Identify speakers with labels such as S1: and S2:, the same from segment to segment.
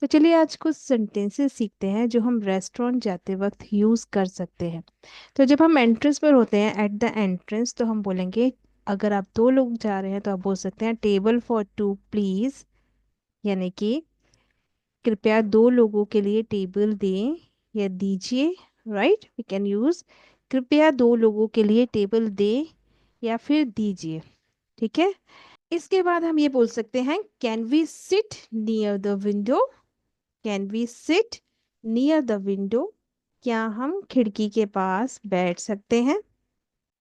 S1: तो चलिए आज कुछ सेंटेंसेस सीखते हैं जो हम रेस्टोरेंट जाते वक्त यूज़ कर सकते हैं। तो जब हम एंट्रेंस पर होते हैं, एट द एंट्रेंस, तो हम बोलेंगे, अगर आप दो लोग जा रहे हैं तो आप बोल सकते हैं टेबल फॉर टू प्लीज़, यानी कि कृपया दो लोगों के लिए टेबल दें या दीजिए। राइट, वी कैन यूज़ कृपया दो लोगों के लिए टेबल दें या फिर दीजिए। ठीक है। इसके बाद हम ये बोल सकते हैं can we sit near the window. Can we sit near the window, क्या हम खिड़की के पास बैठ सकते हैं।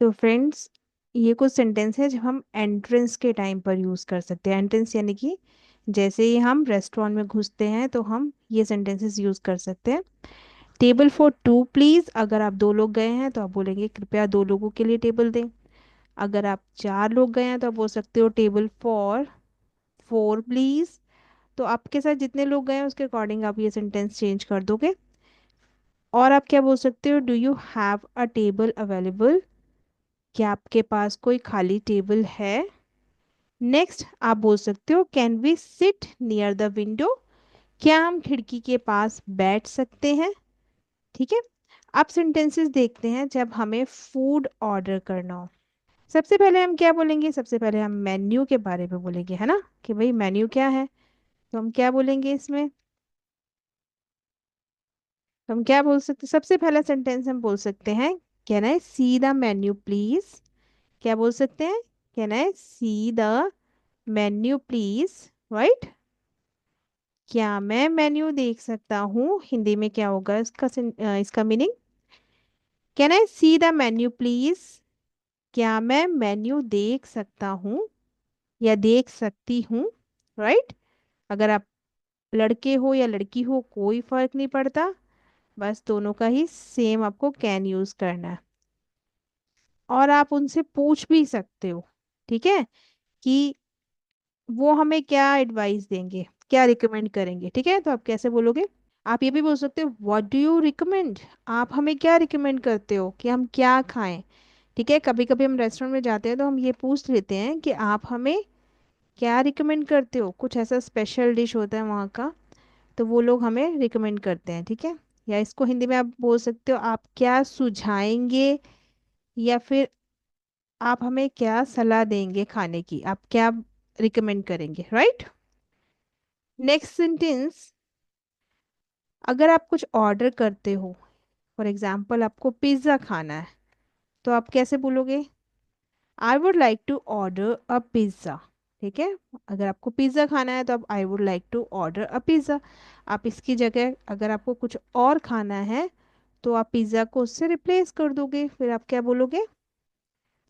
S1: तो फ्रेंड्स, ये कुछ सेंटेंस है जो हम एंट्रेंस के टाइम पर यूज़ कर सकते हैं। एंट्रेंस यानी कि जैसे ही हम रेस्टोरेंट में घुसते हैं तो हम ये सेंटेंसेस यूज़ कर सकते हैं। टेबल फॉर टू प्लीज़, अगर आप दो लोग गए हैं तो आप बोलेंगे कृपया दो लोगों के लिए टेबल दें। अगर आप चार लोग गए हैं तो आप बोल सकते हो टेबल फॉर फोर प्लीज़। तो आपके साथ जितने लोग गए हैं उसके अकॉर्डिंग आप ये सेंटेंस चेंज कर दोगे। और आप क्या बोल सकते हो, do you have a table available, क्या आपके पास कोई खाली टेबल है। नेक्स्ट आप बोल सकते हो can we sit near the window, क्या हम खिड़की के पास बैठ सकते हैं। ठीक है। अब सेंटेंसेस देखते हैं जब हमें फूड ऑर्डर करना हो। सबसे पहले हम क्या बोलेंगे, सबसे पहले हम मेन्यू के बारे में बोलेंगे, है ना, कि भाई मेन्यू क्या है। तो हम क्या बोलेंगे इसमें, तो हम क्या बोल सकते, सबसे पहला सेंटेंस हम बोल सकते हैं can I see the menu please. क्या बोल सकते हैं, can I see the menu please. Right, क्या मैं मेन्यू देख सकता हूँ, हिंदी में क्या होगा इसका इसका meaning, can I see the menu please, क्या मैं मेन्यू देख सकता हूँ या देख सकती हूँ। राइट, अगर आप लड़के हो या लड़की हो कोई फर्क नहीं पड़ता, बस दोनों का ही सेम आपको कैन यूज करना है। और आप उनसे पूछ भी सकते हो, ठीक है, कि वो हमें क्या एडवाइस देंगे, क्या रिकमेंड करेंगे। ठीक है, तो आप कैसे बोलोगे, आप ये भी बोल सकते हो व्हाट डू यू रिकमेंड, आप हमें क्या रिकमेंड करते हो कि हम क्या खाएं। ठीक है, कभी कभी हम रेस्टोरेंट में जाते हैं तो हम ये पूछ लेते हैं कि आप हमें क्या रिकमेंड करते हो, कुछ ऐसा स्पेशल डिश होता है वहाँ का, तो वो लोग हमें रिकमेंड करते हैं। ठीक है, या इसको हिंदी में आप बोल सकते हो आप क्या सुझाएंगे, या फिर आप हमें क्या सलाह देंगे खाने की, आप क्या रिकमेंड करेंगे। राइट, नेक्स्ट सेंटेंस, अगर आप कुछ ऑर्डर करते हो, फॉर एग्जाम्पल आपको पिज्ज़ा खाना है, तो आप कैसे बोलोगे, I would like to order a pizza. ठीक है, अगर आपको पिज़्ज़ा खाना है तो आप I would like to order a pizza. आप इसकी जगह अगर आपको कुछ और खाना है तो आप पिज़्ज़ा को उससे रिप्लेस कर दोगे, फिर आप क्या बोलोगे,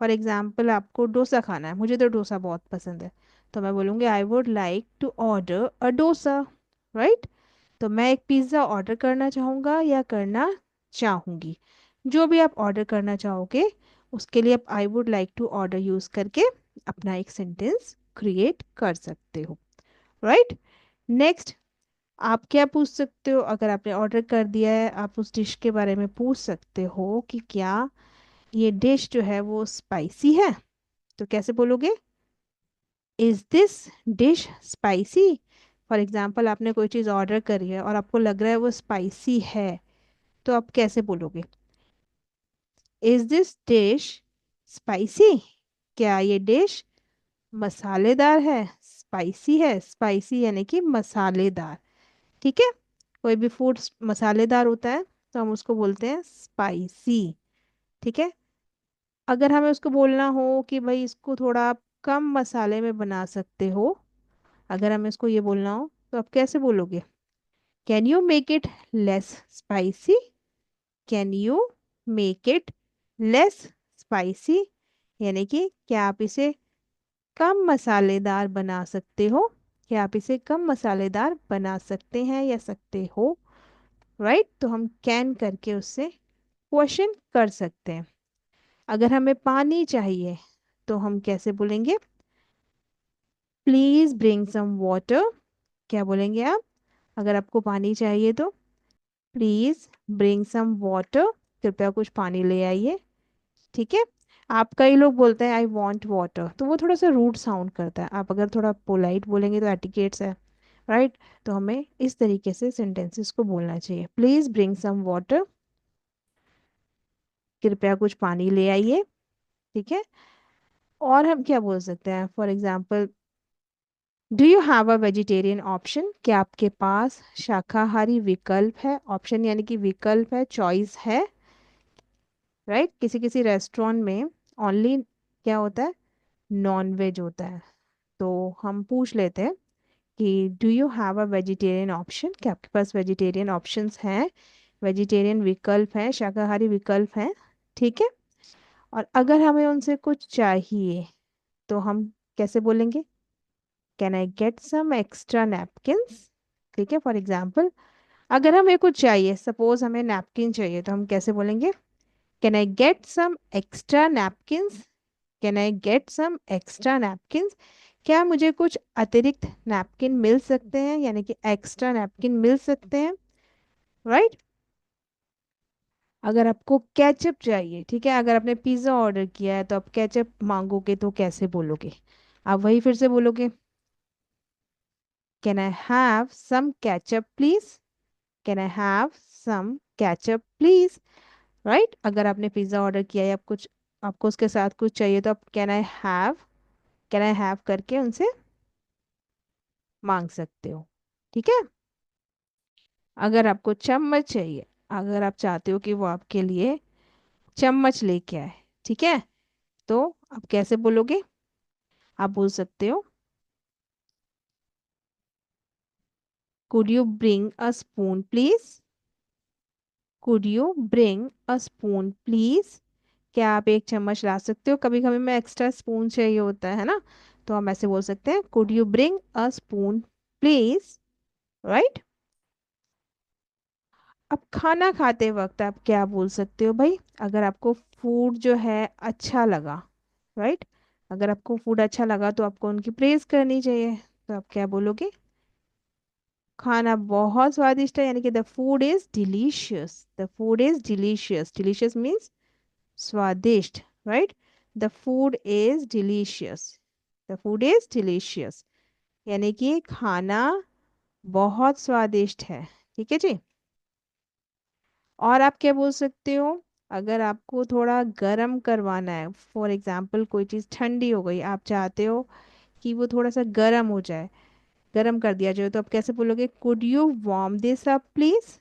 S1: फॉर एग्जाम्पल आपको डोसा खाना है, मुझे तो डोसा बहुत पसंद है, तो मैं बोलूँगी I would like to order a dosa. Right, तो मैं एक पिज़्ज़ा ऑर्डर करना चाहूँगा या करना चाहूँगी, जो भी आप ऑर्डर करना चाहोगे उसके लिए आप I would like to order use करके अपना एक सेंटेंस क्रिएट कर सकते हो। राइट, नेक्स्ट आप क्या पूछ सकते हो, अगर आपने ऑर्डर कर दिया है आप उस डिश के बारे में पूछ सकते हो कि क्या ये डिश जो है वो स्पाइसी है। तो कैसे बोलोगे, is this dish spicy. For example आपने कोई चीज़ ऑर्डर करी है और आपको लग रहा है वो स्पाइसी है, तो आप कैसे बोलोगे, इज दिस डिश स्पाइसी, क्या ये डिश मसालेदार है, स्पाइसी है, स्पाइसी यानी कि मसालेदार। ठीक है, कोई भी फूड मसालेदार होता है तो हम उसको बोलते हैं स्पाइसी। ठीक है, अगर हमें उसको बोलना हो कि भाई इसको थोड़ा आप कम मसाले में बना सकते हो, अगर हमें इसको ये बोलना हो तो आप कैसे बोलोगे, can you make it less spicy. Can you make it less spicy, यानी कि क्या आप इसे कम मसालेदार बना सकते हो, क्या आप इसे कम मसालेदार बना सकते हैं या सकते हो। राइट, तो हम कैन करके उससे क्वेश्चन कर सकते हैं। अगर हमें पानी चाहिए तो हम कैसे बोलेंगे, प्लीज ब्रिंग सम वाटर। क्या बोलेंगे आप, अगर आपको पानी चाहिए तो प्लीज ब्रिंग सम वाटर, कृपया कुछ पानी ले आइए। ठीक है, आप कई लोग बोलते हैं आई वॉन्ट वाटर, तो वो थोड़ा सा रूड साउंड करता है, आप अगर थोड़ा पोलाइट बोलेंगे तो एटिकेट्स है, राइट। तो हमें इस तरीके से सेंटेंसेस को बोलना चाहिए। प्लीज ब्रिंग सम वाटर, कृपया कुछ पानी ले आइए। ठीक है। और हम क्या बोल सकते हैं, for example, do you have a vegetarian option, क्या आपके पास शाकाहारी विकल्प है। ऑप्शन यानी कि विकल्प है, चॉइस है। राइट। किसी किसी रेस्टोरेंट में ओनली क्या होता है, नॉन वेज होता है। तो हम पूछ लेते हैं कि do you have a vegetarian option, क्या आपके पास वेजिटेरियन ऑप्शंस हैं, वेजिटेरियन विकल्प हैं, शाकाहारी विकल्प हैं। ठीक है। और अगर हमें उनसे कुछ चाहिए तो हम कैसे बोलेंगे, can I get some extra napkins. ठीक है। फॉर एग्जाम्पल, अगर हमें कुछ चाहिए, सपोज हमें नैपकिन चाहिए, तो हम कैसे बोलेंगे, can I get some extra napkins. Can I get some extra napkins, क्या मुझे कुछ अतिरिक्त नैपकिन मिल सकते हैं, यानी कि एक्स्ट्रा नैपकिन मिल सकते हैं। राइट। अगर आपको केचप चाहिए, ठीक है, अगर आपने पिज़्ज़ा ऑर्डर किया है तो आप केचप मांगोगे तो कैसे बोलोगे, आप वही फिर से बोलोगे, can I have some ketchup please. Can I have some ketchup please. Right. अगर आपने पिज़्ज़ा ऑर्डर किया है, आप कुछ, आपको उसके साथ कुछ चाहिए, तो आप कैन आई हैव करके उनसे मांग सकते हो। ठीक है। अगर आपको चम्मच चाहिए, अगर आप चाहते हो कि वो आपके लिए चम्मच लेके आए, ठीक है, तो आप कैसे बोलोगे, आप बोल सकते हो, could you bring a spoon please. Could you bring a spoon please, क्या आप एक चम्मच ला सकते हो। कभी कभी में एक्स्ट्रा स्पून चाहिए होता है ना, तो हम ऐसे बोल सकते हैं, could you bring a spoon please. Right. अब खाना खाते वक्त आप क्या बोल सकते हो भाई, अगर आपको फूड जो है अच्छा लगा। राइट। अगर आपको फूड अच्छा लगा तो आपको उनकी प्रेज करनी चाहिए, तो आप क्या बोलोगे, खाना बहुत स्वादिष्ट है, यानी कि the food is delicious. The food is delicious, delicious means स्वादिष्ट। Right. The food is delicious, the food is delicious, यानी कि खाना बहुत स्वादिष्ट है। ठीक है जी। और आप क्या बोल सकते हो, अगर आपको थोड़ा गर्म करवाना है, फॉर एग्जाम्पल कोई चीज़ ठंडी हो गई, आप चाहते हो कि वो थोड़ा सा गर्म हो जाए, गर्म कर दिया जाए, तो आप कैसे बोलोगे, could you warm this up please.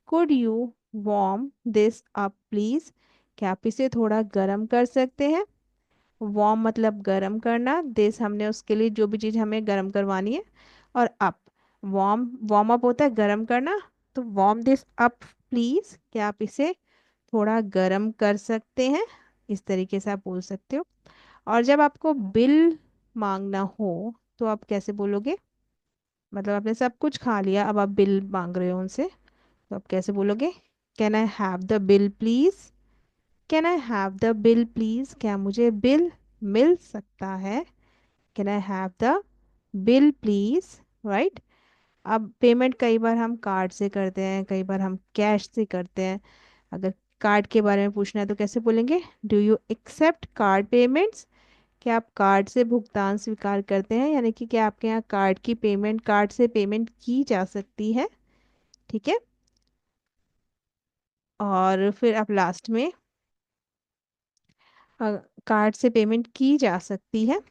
S1: Could you warm this up please, क्या आप इसे थोड़ा गर्म कर सकते हैं। वार्म मतलब गर्म करना, दिस हमने उसके लिए जो भी चीज़ हमें गर्म करवानी है, और अप, वार्म अप होता है गर्म करना, तो वार्म दिस अप प्लीज, क्या आप इसे थोड़ा गर्म कर सकते हैं। इस तरीके से आप बोल सकते हो। और जब आपको बिल मांगना हो तो आप कैसे बोलोगे, मतलब आपने सब कुछ खा लिया, अब आप बिल मांग रहे हो उनसे, तो आप कैसे बोलोगे, can I have the bill please. Can I have the bill please, क्या मुझे बिल मिल सकता है। Can I have the bill please. Right. अब पेमेंट कई बार हम कार्ड से करते हैं, कई बार हम कैश से करते हैं। अगर कार्ड के बारे में पूछना है तो कैसे बोलेंगे, do you accept card payments, क्या आप कार्ड से भुगतान स्वीकार करते हैं, यानी कि क्या आपके यहाँ कार्ड की पेमेंट, कार्ड से पेमेंट की जा सकती है। ठीक है। और फिर आप लास्ट में, कार्ड से पेमेंट की जा सकती है,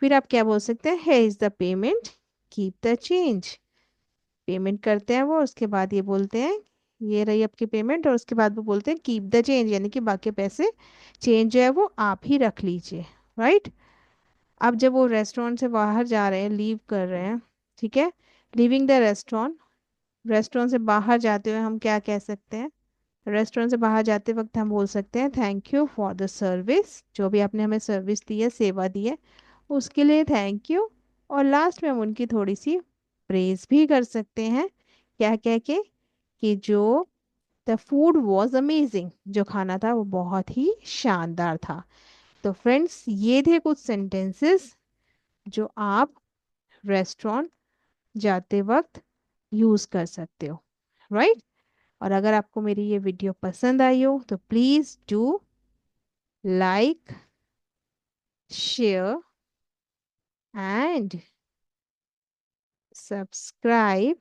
S1: फिर आप क्या बोल सकते हैं, है is the payment, keep the change. Payment करते हैं वो, उसके बाद ये बोलते हैं, ये रही आपकी पेमेंट, और उसके बाद वो बोलते हैं कीप द चेंज, यानी कि बाकी पैसे, चेंज जो है वो आप ही रख लीजिए। राइट। अब जब वो रेस्टोरेंट से बाहर जा रहे हैं, लीव कर रहे हैं, ठीक है, लिविंग द रेस्टोरेंट, रेस्टोरेंट से बाहर जाते हुए हम क्या कह सकते हैं, रेस्टोरेंट से बाहर जाते वक्त हम बोल सकते हैं, thank you for the service, जो भी आपने हमें सर्विस दी है, सेवा दी है, उसके लिए थैंक यू। और लास्ट में हम उनकी थोड़ी सी प्रेज भी कर सकते हैं, क्या कह के, कि जो द फूड वॉज अमेजिंग, जो खाना था वो बहुत ही शानदार था। तो फ्रेंड्स, ये थे कुछ सेंटेंसेस जो आप रेस्टोरेंट जाते वक्त यूज़ कर सकते हो। राइट। और अगर आपको मेरी ये वीडियो पसंद आई हो तो please do like, share and subscribe